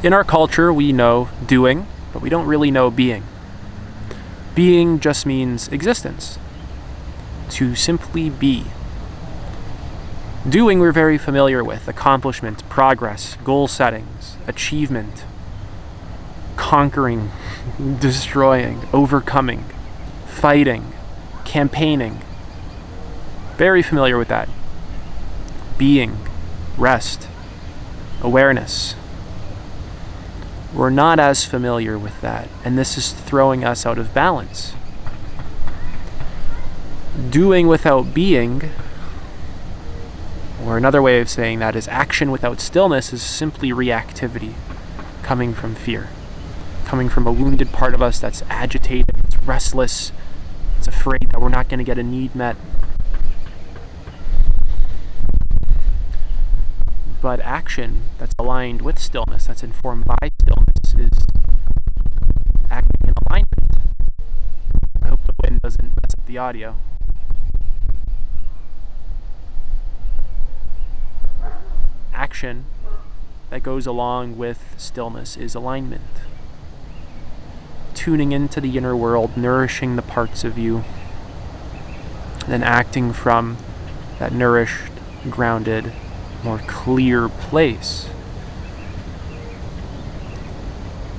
In our culture, we know doing, but we don't really know being. Being just means existence. To simply be. Doing we're very familiar with: accomplishment, progress, goal settings, achievement, conquering, destroying, overcoming, fighting, campaigning. Very familiar with that. Being, rest, awareness. We're not as familiar with that, and this is throwing us out of balance. Doing without being, or another way of saying that is action without stillness, is simply reactivity, coming from fear, coming from a wounded part of us that's agitated, it's restless, it's afraid that we're not going to get a need met. But action that's aligned with stillness, that's informed by stillness, is acting in alignment. I hope the wind doesn't mess up the audio. Action that goes along with stillness is alignment. Tuning into the inner world, nourishing the parts of you, then acting from that nourished, grounded, more clear place.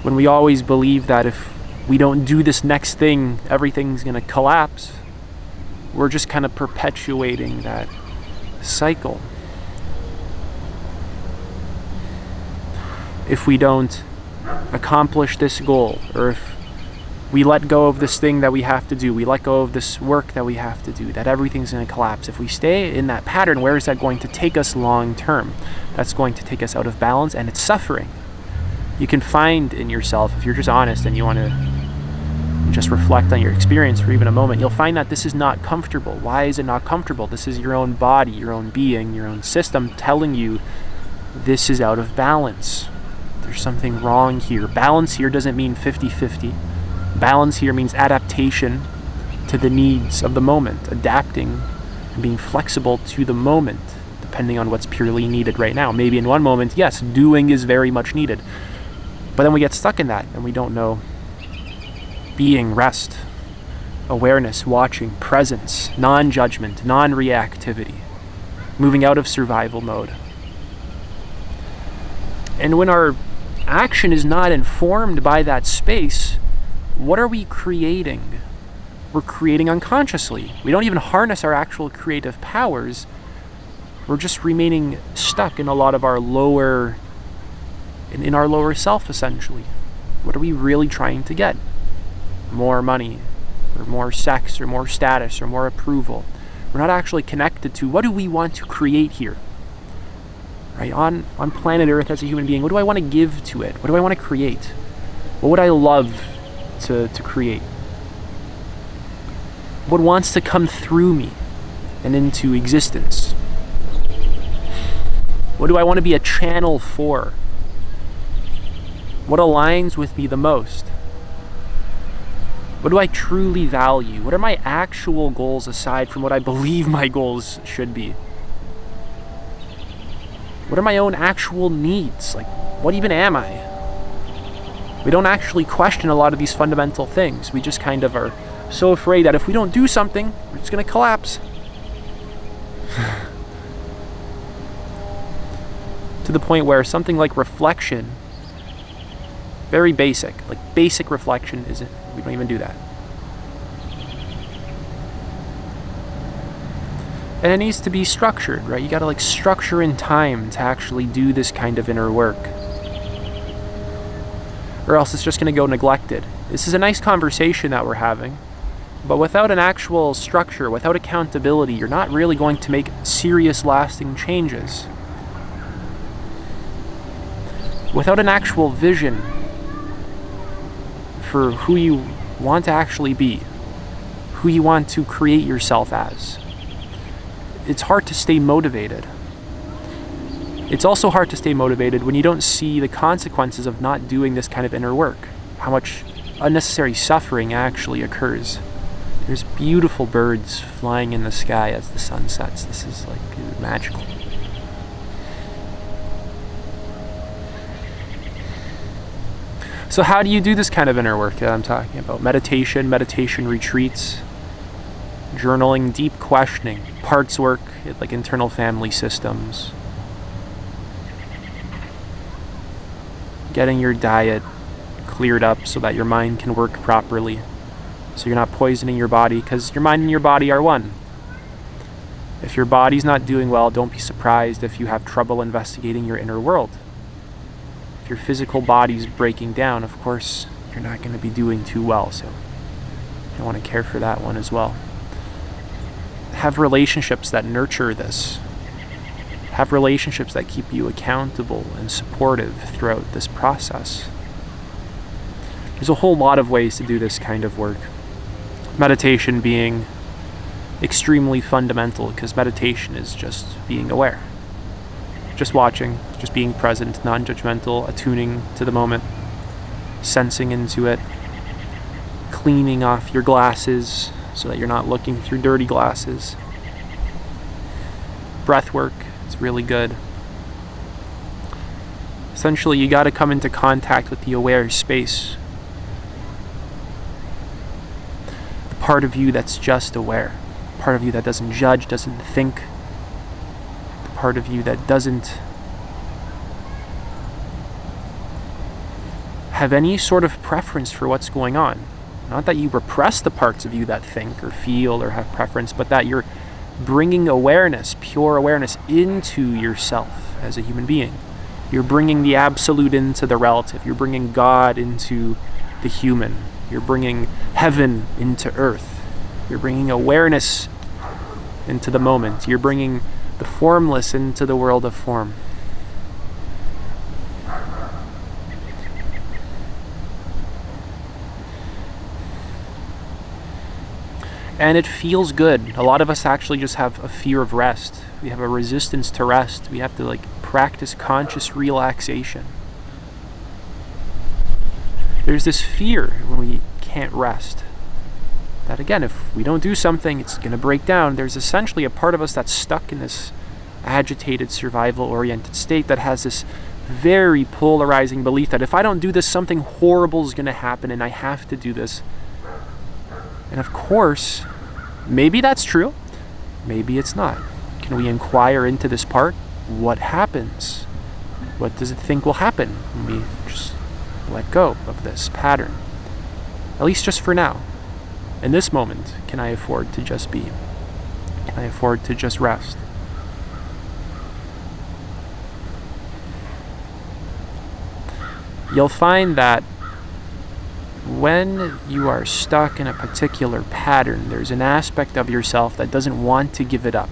When we always believe that if we don't do this next thing, everything's going to collapse, we're just kind of perpetuating that cycle. If we don't accomplish this goal, or if we let go of this thing that we have to do, we let go of this work that we have to do, that everything's going to collapse. If we stay in that pattern, where is that going to take us long term? That's going to take us out of balance, and it's suffering. You can find in yourself, if you're just honest and you want to just reflect on your experience for even a moment, you'll find that this is not comfortable. Why is it not comfortable? This is your own body, your own being, your own system telling you this is out of balance. There's something wrong here. Balance here doesn't mean 50-50. Balance here means adaptation to the needs of the moment, adapting and being flexible to the moment, depending on what's purely needed right now. Maybe in one moment, yes, doing is very much needed. But then we get stuck in that and we don't know being, rest, awareness, watching, presence, non-judgment, non-reactivity, moving out of survival mode. And when our action is not informed by that space, what are we creating? We're creating unconsciously. We don't even harness our actual creative powers. We're just remaining stuck in a lot of our lower, in our lower self, essentially. What are we really trying to get? More money, or more sex, or more status, or more approval. We're not actually connected to what do we want to create here? Right? On planet Earth as a human being, what do I want to give to it? What do I want to create? What would I love to create? What wants to come through me and into existence? What do I want to be a channel for? What aligns with me the most? What do I truly value? What are my actual goals aside from what I believe my goals should be? What are my own actual needs? Like, what even am I? We don't actually question a lot of these fundamental things. We just kind of are so afraid that if we don't do something, we're just going to collapse. To the point where something like reflection, very basic, like basic reflection, we don't even do that. And it needs to be structured, right? You got to structure in time to actually do this kind of inner work. Or else it's just going to go neglected. This is a nice conversation that we're having, but without an actual structure, without accountability, you're not really going to make serious, lasting changes. Without an actual vision for who you want to actually be, who you want to create yourself as, it's hard to stay motivated. It's also hard to stay motivated when you don't see the consequences of not doing this kind of inner work, how much unnecessary suffering actually occurs. There's beautiful birds flying in the sky as the sun sets. This is magical. So how do you do this kind of inner work that I'm talking about? Meditation retreats, journaling, deep questioning, parts work, like internal family systems, getting your diet cleared up so that your mind can work properly, so you're not poisoning your body, because your mind and your body are one. If your body's not doing well, don't be surprised if you have trouble investigating your inner world. If your physical body's breaking down, of course, you're not going to be doing too well, so you want to care for that one as well. Have relationships that nurture this. Have relationships that keep you accountable and supportive throughout this process. There's a whole lot of ways to do this kind of work. Meditation being extremely fundamental, because meditation is just being aware. Just watching, just being present, non-judgmental, attuning to the moment, sensing into it, cleaning off your glasses so that you're not looking through dirty glasses. Breath work is really good. Essentially, you got to come into contact with the aware space. The part of you that's just aware. Part of you that doesn't judge, doesn't think. The part of you that doesn't have any sort of preference for what's going on. Not that you repress the parts of you that think or feel or have preference, but that you're bringing awareness, pure awareness, into yourself as a human being. You're bringing the absolute into the relative. You're bringing God into the human. You're bringing heaven into earth. You're bringing awareness into the moment. You're bringing the formless into the world of form. And it feels good. A lot of us actually just have a fear of rest. We have a resistance to rest. We have to practice conscious relaxation. There's this fear when we can't rest. That again, if we don't do something, it's going to break down. There's essentially a part of us that's stuck in this agitated, survival-oriented state that has this very polarizing belief that if I don't do this, something horrible is going to happen and I have to do this. And of course, maybe that's true, maybe it's not. Can we inquire into this part? What happens? What does it think will happen when we just let go of this pattern? At least just for now. In this moment, can I afford to just be? Can I afford to just rest? You'll find that when you are stuck in a particular pattern, there's an aspect of yourself that doesn't want to give it up.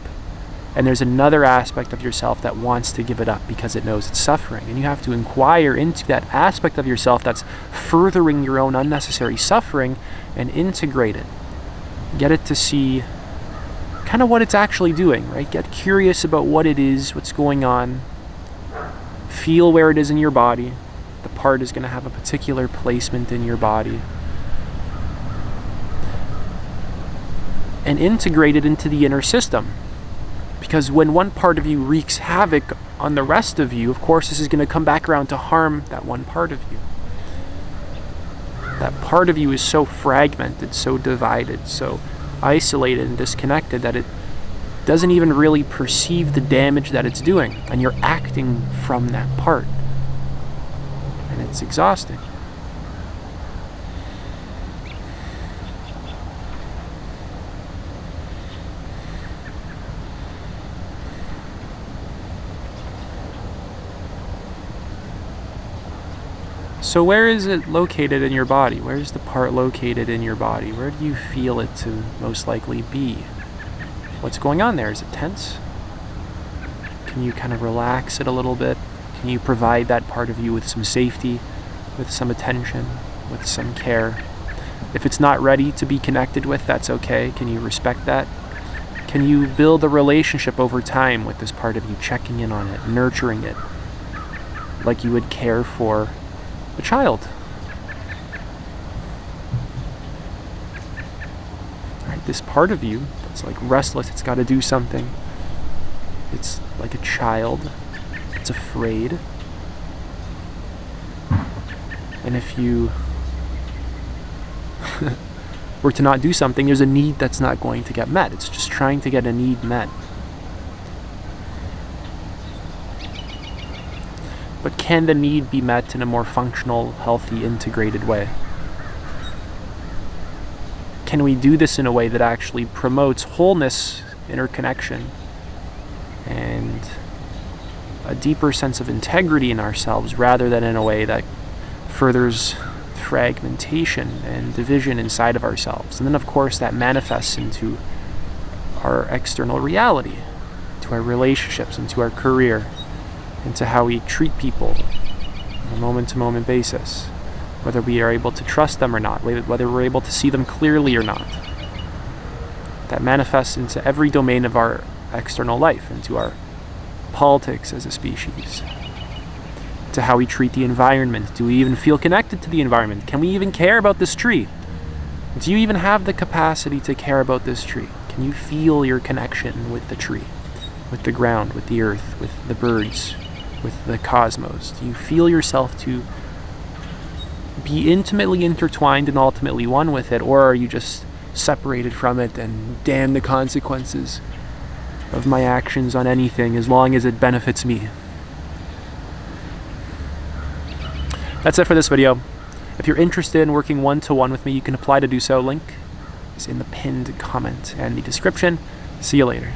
And there's another aspect of yourself that wants to give it up because it knows it's suffering. And you have to inquire into that aspect of yourself that's furthering your own unnecessary suffering and integrate it. Get it to see kind of what it's actually doing, right? Get curious about what it is, what's going on. Feel where it is in your body. The part is going to have a particular placement in your body. And integrate it into the inner system. Because when one part of you wreaks havoc on the rest of you, of course this is going to come back around to harm that one part of you. That part of you is so fragmented, so divided, so isolated and disconnected that it doesn't even really perceive the damage that it's doing. And you're acting from that part. And it's exhausting. So where is it located in your body? Where is the part located in your body? Where do you feel it to most likely be? What's going on there? Is it tense? Can you kind of relax it a little bit? Can you provide that part of you with some safety, with some attention, with some care? If it's not ready to be connected with, that's okay. Can you respect that? Can you build a relationship over time with this part of you, checking in on it, nurturing it, like you would care for a child? Right, this part of you that's restless, it's got to do something. It's like a child. It's afraid. And if you were to not do something, there's a need that's not going to get met. It's just trying to get a need met. But can the need be met in a more functional, healthy, integrated way? Can we do this in a way that actually promotes wholeness, interconnection, and a deeper sense of integrity in ourselves, rather than in a way that furthers fragmentation and division inside of ourselves? And then, of course, that manifests into our external reality, to our relationships, into our career, into how we treat people on a moment-to-moment basis, whether we are able to trust them or not, whether we're able to see them clearly or not. That manifests into every domain of our external life, into our politics as a species, to how we treat the environment. Do we even feel connected to the environment? Can we even care about this tree? Do you even have the capacity to care about this tree? Can you feel your connection with the tree, with the ground, with the earth, with the birds, with the cosmos? Do you feel yourself to be intimately intertwined and ultimately one with it, or are you just separated from it and damn the consequences of my actions on anything as long as it benefits me? That's it for this video. If you're interested in working one-to-one with me, you can apply to do so. Link is in the pinned comment and the description. See you later.